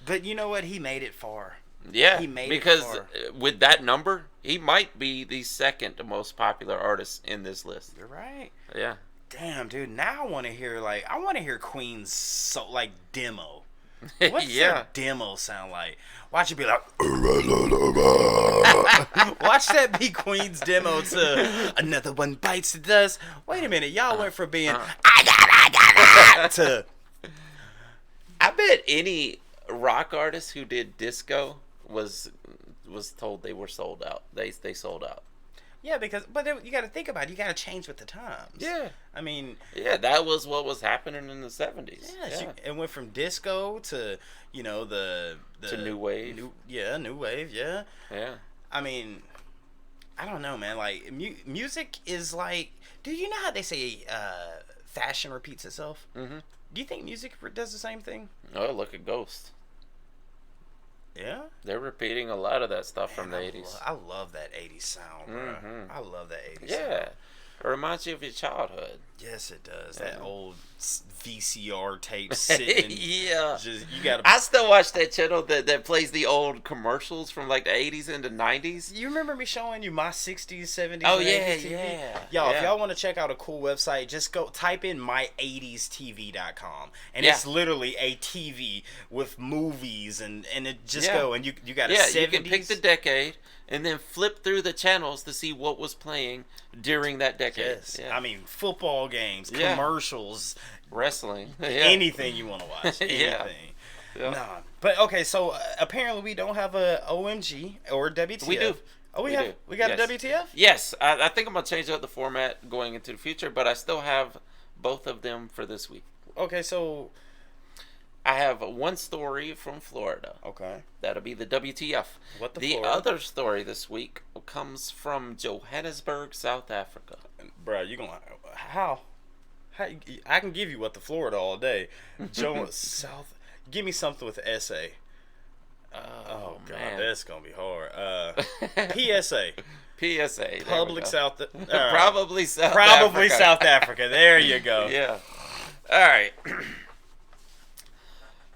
But you know what? He made it far. Yeah, he made because it far. With that number, he might be the second most popular artist in this list. You're right. Yeah. Damn, dude. Now I want to hear Queen's demo. What's Yeah. their demo sound like? Watch it be like. Watch that be Queen's demo to Another One Bites the Dust. Wait a minute, y'all went from being I got to. I bet any rock artist who did disco was told they were sold out. They sold out. Yeah, but you got to think about it. You got to change with the times. Yeah. I mean. Yeah, that was what was happening in the 70s. Yeah. It went from disco to the to new wave. New wave. Yeah. Yeah. I mean, I don't know, man. Like music is like. Do you know how they say fashion repeats itself? Mm-hmm. Do you think music does the same thing? Oh, look at Ghost. Yeah. They're repeating a lot of that stuff from the 80s. I love that 80s sound, bro. Mm-hmm. I love that 80s Yeah. sound. It reminds you of your childhood. Yes, it does. Yeah. That old VCR tape sitting. Yeah. Just you gotta. I still watch that channel that plays the old commercials from like the 80s and the 90s. You remember me showing you my 60s, 70s? Oh, and yeah, 80s TV? yeah. Y'all, Yeah. if y'all want to check out a cool website, just go type in my80stv.com. And Yeah. it's literally a TV with movies and it just Yeah. go. And you got a Yeah, 70s. you can pick the decade and then flip through the channels to see what was playing during that decade. Yes. Yeah. I mean, football games, Yeah. commercials, Wrestling. Yeah. anything you want to watch. Anything. Yeah. Nah. But, okay, so apparently we don't have a OMG or WTF. We do. Oh, we do. got Yes. a WTF? Yes, I think I'm going to change up the format going into the future, but I still have both of them for this week. Okay, so. I have one story from Florida. Okay. That'll be the WTF. What the The Florida? other story this week comes from Johannesburg, South Africa. Bro, you gonna how? I can give you what the Florida all day. Joe South. Give me something with SA. Oh God, man. that's gonna be hard. PSA. PSA. there we Public go. South. Probably South Probably Africa. South Africa. There you go. Yeah. All right.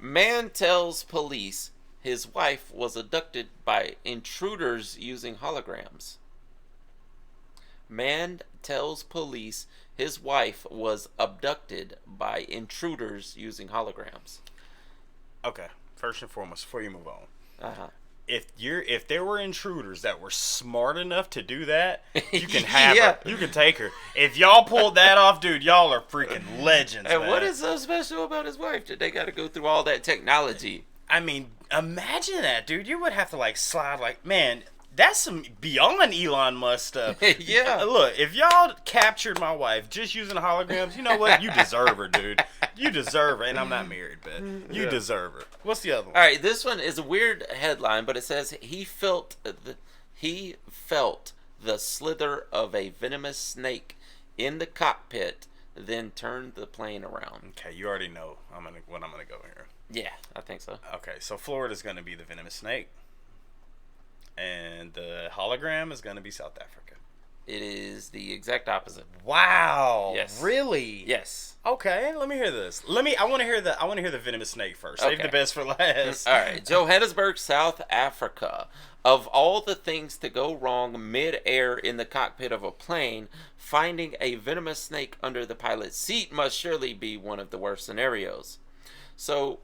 Man tells police his wife was abducted by intruders using holograms. Man tells police his wife was abducted by intruders using holograms. Okay. First and foremost, before you move on, Uh-huh. if there were intruders that were smart enough to do that, you can have Yeah. her. You can take her. If y'all pulled that off, dude, y'all are freaking legends. And man. what is so special about his wife that they got to go through all that technology? I mean, imagine that, dude. You would have to slide man. That's some beyond Elon Musk stuff. Yeah. Look, if y'all captured my wife just using holograms, you know what? You deserve her, dude. You deserve her. And I'm not married, but you Yeah. deserve her. What's the other one? All right, this one is a weird headline, but it says he felt the slither of a venomous snake in the cockpit, then turned the plane around. Okay, you already know what I'm gonna go here. Yeah, I think so. Okay, so Florida's gonna be the venomous snake, and the hologram is gonna be South Africa. It is the exact opposite. Wow. Yes. Really? Yes. Okay, let me hear this. I want to hear the venomous snake first. Save Okay. the best for last. All right, Johannesburg, South Africa. Of all the things to go wrong mid-air in the cockpit of a plane, finding a venomous snake under the pilot's seat must surely be one of the worst scenarios. So,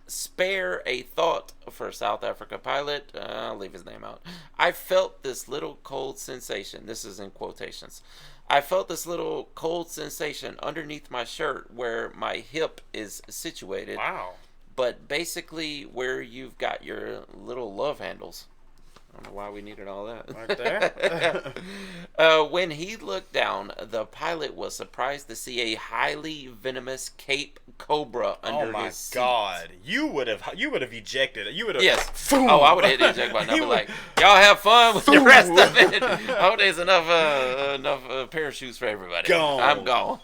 spare a thought for South Africa pilot. I'll leave his name out. I felt this little cold sensation. This is in quotations. I felt this little cold sensation underneath my shirt where my hip is situated. Wow. But basically where you've got your little love handles. I don't know why we needed all that. Right there. When he looked down, the pilot was surprised to see a highly venomous Cape Cobra under Oh my his seat. God! You would have ejected it. You would have. Yes. Boom. Oh, I would have hit the eject button. I'd be like, y'all have fun with the rest of it. I hope there's enough parachutes for everybody. Gone. I'm gone.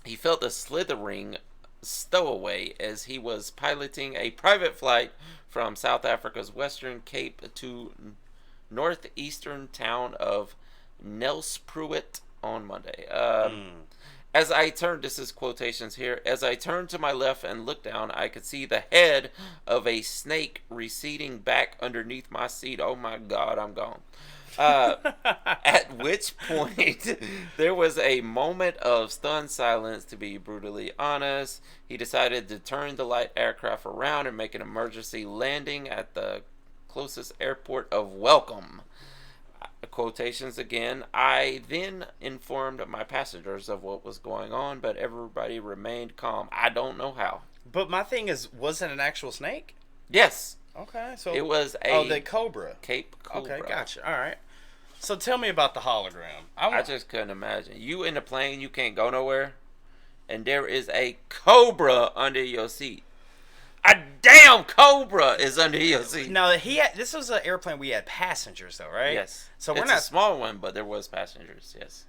He felt a slithering stowaway as he was piloting a private flight from South Africa's Western Cape to northeastern town of Nelspruit on Monday. As I turned, this is quotations here, as I turned to my left and looked down, I could see the head of a snake receding back underneath my seat. Oh my God, I'm gone. At which point, there was a moment of stunned silence, to be brutally honest. He decided to turn the light aircraft around and make an emergency landing at the closest airport of Welcome. Quotations again. I then informed my passengers of what was going on, but everybody remained calm. I don't know how. But my thing is, was it an actual snake? Yes. Okay, so It was a the Cobra. Cape Cobra. Okay, gotcha. All right. So tell me about the hologram. I just couldn't imagine. You in a plane, you can't go nowhere, and there is a cobra under your seat. A damn cobra is under your seat. Now this was an airplane we had passengers though, right? Yes. So It's we're not a small one, but there was passengers. Yes.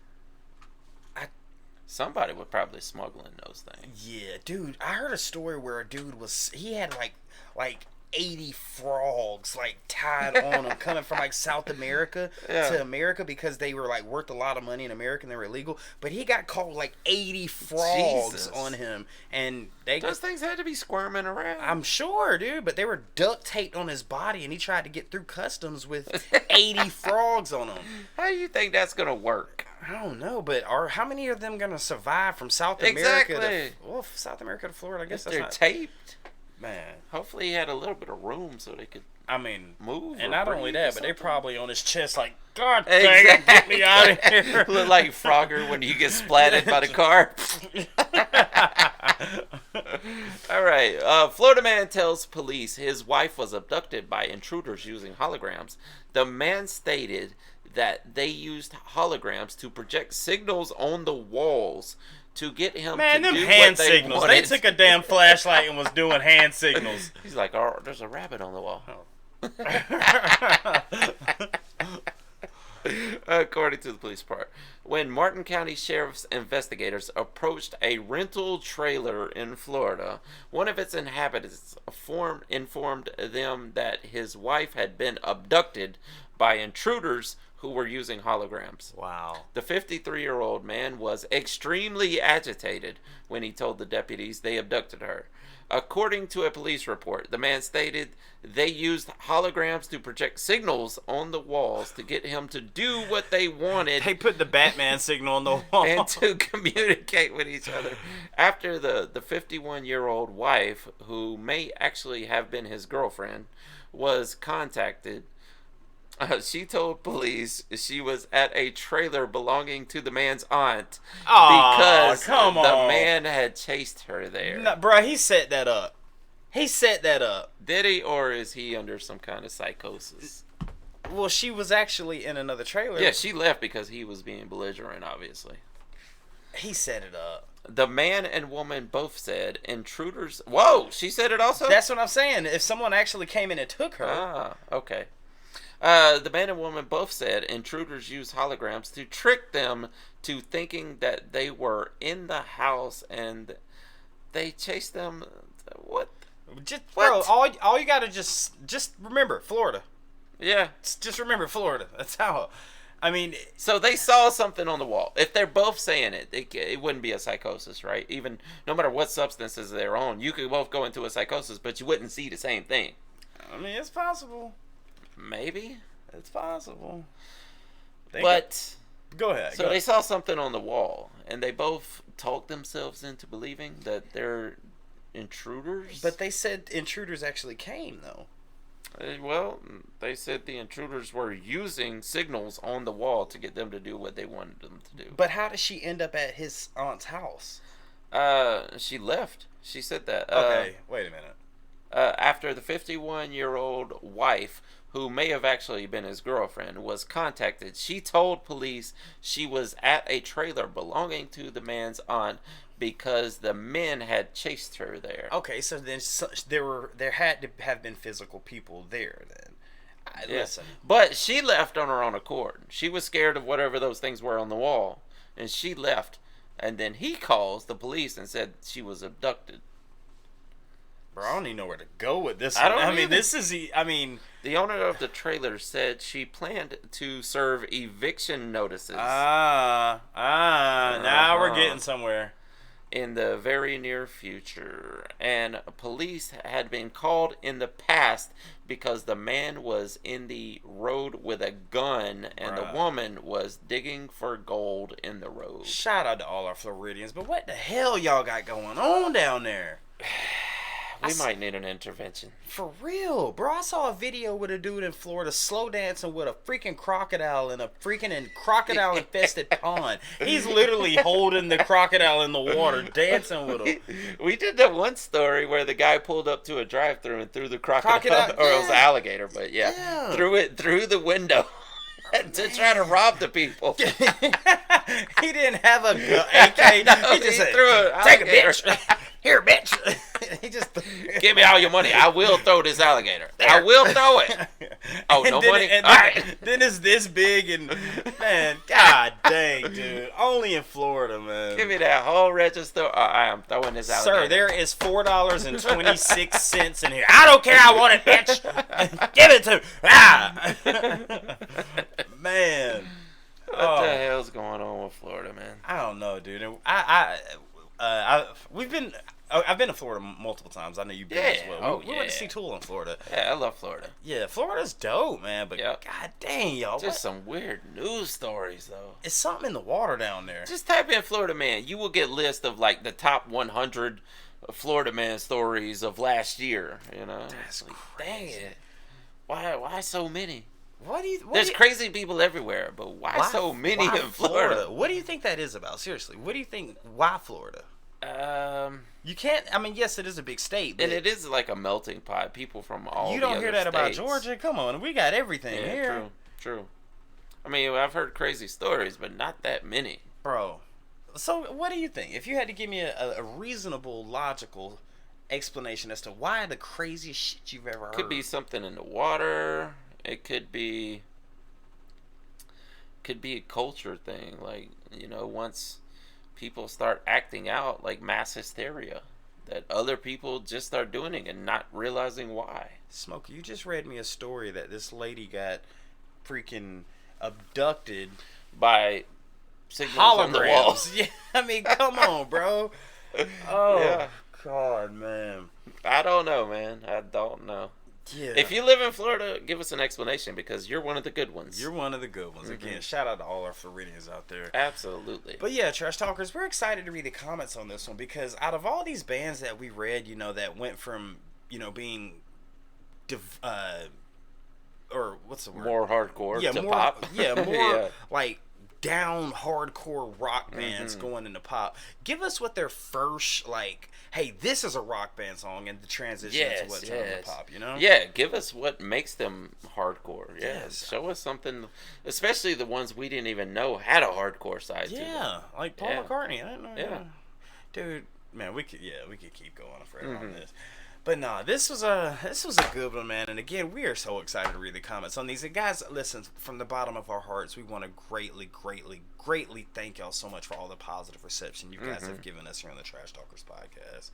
Somebody was probably smuggling those things. Yeah, dude. I heard a story where a dude he had like 80 frogs like tied on him coming from like South America to America because they were like worth a lot of money in America and they were illegal. But he got caught with like 80 frogs Jesus. on him, and Those things had to be squirming around. I'm sure, dude, but they were duct taped on his body, and he tried to get through customs with 80 frogs on him. How do you think that's gonna work? I don't know, but how many of them gonna survive from South America Exactly. to South America to Florida? I guess If that's they're not, taped. man. Hopefully, he had a little bit of room so they could I mean, move. and or not only breathe that, or but they something. probably on his chest like, God dang it, get me out of here. Look like Frogger when you get splatted by the car. All right. Florida man tells police his wife was abducted by intruders using holograms. The man stated that they used holograms to project signals on the walls to get him Man, to them do hand what they signals. wanted. They took a damn flashlight and was doing hand signals. He's like, oh, there's a rabbit on the wall. According to the police department, when Martin County Sheriff's investigators approached a rental trailer in Florida, one of its inhabitants informed them that his wife had been abducted by intruders who were using holograms. Wow. The 53-year-old man was extremely agitated when he told the deputies they abducted her. According to a police report, the man stated they used holograms to project signals on the walls to get him to do what they wanted. They put the Batman signal on the wall. And to communicate with each other. After the 51-year-old wife, who may actually have been his girlfriend, was contacted, she told police she was at a trailer belonging to the man's aunt because come the on. man had chased her there. No, bro, he set that up. He set that up. Did he, or is he under some kind of psychosis? Well, she was actually in another trailer. Yeah, she left because he was being belligerent, obviously. He set it up. The man and woman both said intruders... Whoa, she said it also? That's what I'm saying. If someone actually came in and took her. Ah, okay. The man and woman both said intruders used holograms to trick them to thinking that they were in the house, and they chased them. What? Bro, all you gotta just remember Florida. Yeah. Just remember Florida. That's how. I mean, So they saw something on the wall. If they're both saying it, it wouldn't be a psychosis, right? Even no matter what substances they're on, you could both go into a psychosis, but you wouldn't see the same thing. I mean, it's possible. Maybe. It's possible. But Go ahead. so they saw something on the wall, and they both talk themselves into believing that they're intruders. But they said intruders actually came, though. Well, they said the intruders were using signals on the wall to get them to do what they wanted them to do. But how did she end up at his aunt's house? She left. She said that. Okay, wait a minute. After the 51-year-old wife, who may have actually been his girlfriend, was contacted, she told police she was at a trailer belonging to the man's aunt because the men had chased her there. Okay, so then there had to have been physical people there then. Listen. But she left on her own accord. She was scared of whatever those things were on the wall, and she left. And then he calls the police and said she was abducted. Bro, I don't even know where to go with this. I don't I mean, either. this is. I mean, the owner of the trailer said she planned to serve eviction notices. Now we're getting somewhere. In the very near future, and police had been called in the past because the man was in the road with a gun and the woman was digging for gold in the road. Shout out to all our Floridians, but what the hell y'all got going on down there? We might need an intervention. For real, bro. I saw a video with a dude in Florida slow dancing with a freaking crocodile in a freaking crocodile infested pond. He's literally holding the crocodile in the water, dancing with him. We did that one story where the guy pulled up to a drive-thru and threw the crocodile or it was an alligator, but threw it through the window to try to rob the people. He didn't have a AK. No, he just said, threw it. "Take a bitch." Here, bitch. He just give me all your money. I will throw this alligator. I will throw it. Oh, no money? All right. Then it's this big and, man, god dang, dude. Only in Florida, man. Give me that whole register. I am throwing this alligator. Sir, there is $4.26 in here. I don't care. I want it, bitch. Give it to me. Ah. Man. What the hell's going on with Florida, man? I don't know, dude. I've been to Florida multiple times. I know you've been as well. We went to see Tool in Florida. Yeah, I love Florida. Yeah, Florida's dope, man. But god dang, y'all. Just some weird news stories, though. It's something in the water down there. Just type in Florida man. You will get a list of like the top 100 Florida man stories of last year. You know, that's crazy. Dang it. Why so many? There's crazy people everywhere, but why so many in Florida? What do you think that is about? Seriously, what do you think? Why Florida? You can't. I mean, yes, it is a big state, but and it is like a melting pot. People from all. You don't hear that states. about Georgia. Come on, we got everything here. True. I mean, I've heard crazy stories, but not that many, bro. So, what do you think? If you had to give me a reasonable, logical explanation as to why the craziest shit you've ever heard, could be something in the water. It could be a culture thing, like, you know, once people start acting out like mass hysteria, that other people just start doing it and not realizing why. Smokey, you just read me a story that this lady got freaking abducted by signals on the walls. Yeah, I mean, come on, bro. Oh, yeah. God, man. I don't know, man. I don't know. Yeah. If you live in Florida, give us an explanation because you're one of the good ones. You're one of the good ones. Again, shout out to all our Floridians out there. Absolutely. But yeah, Trash Talkers, we're excited to read the comments on this one because out of all these bands that we read, you know, that went from, you know, being, or what's the word? More hardcore to pop. Yeah, more like down hardcore rock bands going into pop. Give us what their first, like, hey, this is a rock band song, and the transition to what turns into pop, you know? Yeah, give us what makes them hardcore. Yes. Show us something, especially the ones we didn't even know had a hardcore side to them. Yeah, like Paul McCartney. I didn't know. Yeah. Dude, man, we could keep going forever on this. But nah, this was a good one, man. And again, we are so excited to read the comments on these. And guys, listen, from the bottom of our hearts, we want to greatly thank y'all so much for all the positive reception you guys have given us here on the Trash Talkers podcast.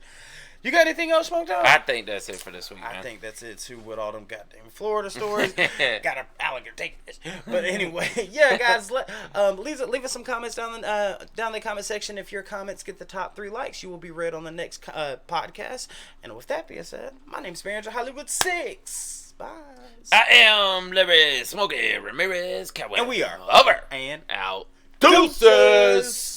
You got anything else, Smoked Out? I think that's it for this week, man. I think that's it too with all them goddamn Florida stories. Got an alligator take this. But anyway, yeah, guys, leave us some comments down in the comment section. If your comments get the top 3 likes, you will be read on the next podcast. And with that being said, my name's Smokey and Hollywood 6. Bye. I am Larry Smokey Ramirez Cowell. And we are over and out. Deuces.